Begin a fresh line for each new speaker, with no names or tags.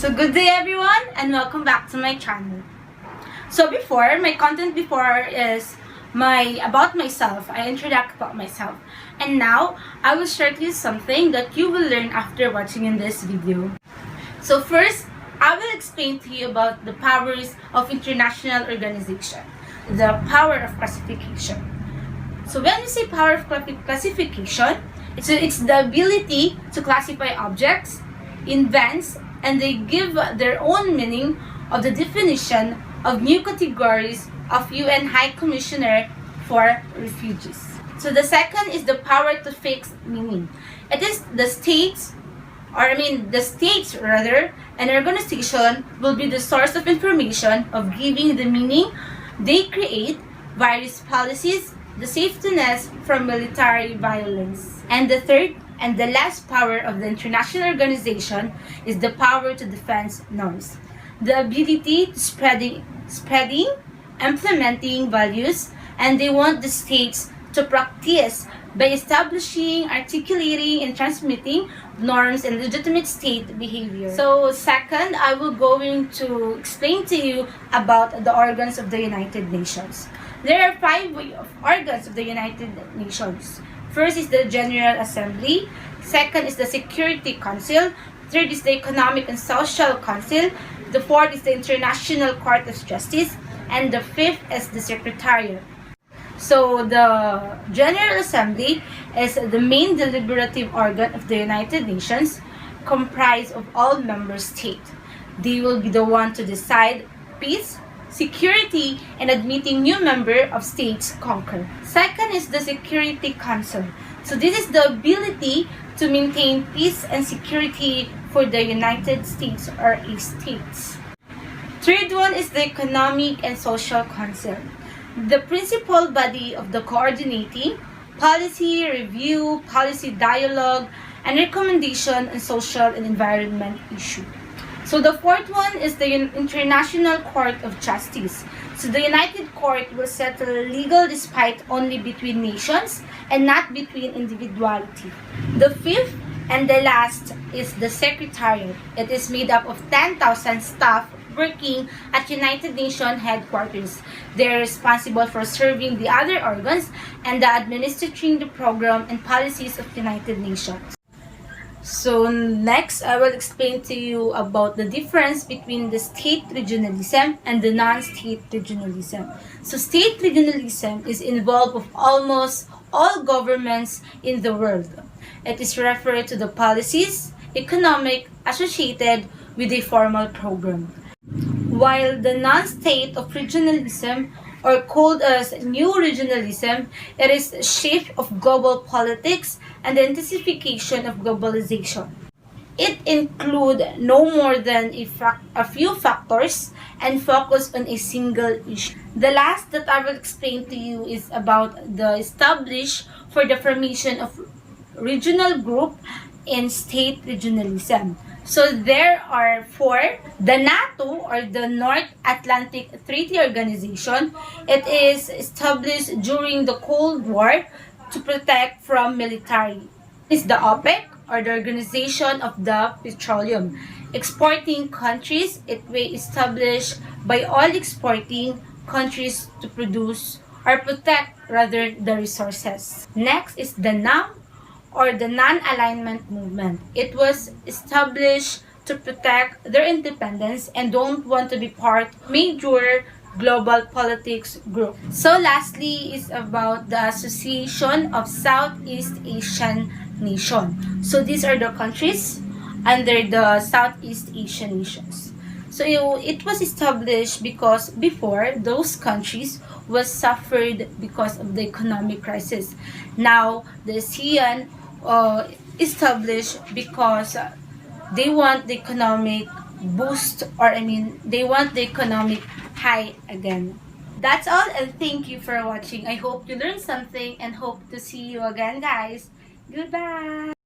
So good day everyone and welcome back to my channel. So my content before is about myself. I introduce about myself. And now I will share with you something that you will learn after watching in this video. So first, I will explain to you about the powers of international organization, the power of classification. So when you say power of classification, it's the ability to classify objects, events, and they give their own meaning of the definition of new categories of UN High Commissioner for Refugees. So the second is the power to fix meaning. It is the states rather, an organization will be the source of information of giving the meaning they create various policies, the safety net from military violence. And the third and the last power of the international organization is the power to defend norms. The ability to spreading, implementing values, and they want the states to practice by establishing, articulating, and transmitting norms and legitimate state behavior. So second, I will going to explain to you about the organs of the United Nations. There are 5 organs of the United Nations. First is the General Assembly. Second is the Security Council. Third is the Economic and Social Council. The fourth is the International Court of Justice. And the fifth is the Secretariat. So the General Assembly is the main deliberative organ of the United Nations, comprised of all member states. They will be the one to decide peace, security, and admitting new member of states conquer. Second is the Security Council. So this is the ability to maintain peace and security for the United States or a states. Third one is the Economic and Social Council, the principal body of the coordinating, policy review, policy dialogue, and recommendation on social and environment issue. So the fourth one is the International Court of Justice. So the United Court will settle legal dispute only between nations and not between individuality. The fifth and the last is the Secretariat. It is made up of 10,000 staff working at United Nations headquarters. They are responsible for serving the other organs and administering the program and policies of United Nations. So next, I will explain to you about the difference between the state regionalism and the non-state regionalism. So state regionalism is involved of almost all governments in the world. It is referred to the policies, economic, associated with a formal program. While the non-state of regionalism, or called as new regionalism, it is a shift of global politics and the intensification of globalization. It includes no more than a few factors and focus on a single issue. The last that I will explain to you is about the established for the formation of regional group in state regionalism. So there are 4. The NATO, or the North Atlantic Treaty Organization. It is established during the Cold War to protect from military. It's the OPEC, or the Organization of the Petroleum. Exporting countries, it was established by all exporting countries to produce or protect rather the resources. Next is the NAM, or the Non-Alignment Movement. It was established to protect their independence and don't want to be part of major global politics group. So lastly is about the Association of Southeast Asian Nation. So these are the countries under the Southeast Asian nations. So it was established because before those countries was suffered because of the economic crisis. Now the ASEAN established because they want the economic boost, they want the economic high again. That's all, and thank you for watching. I hope you learned something and hope to see you again, guys. Goodbye.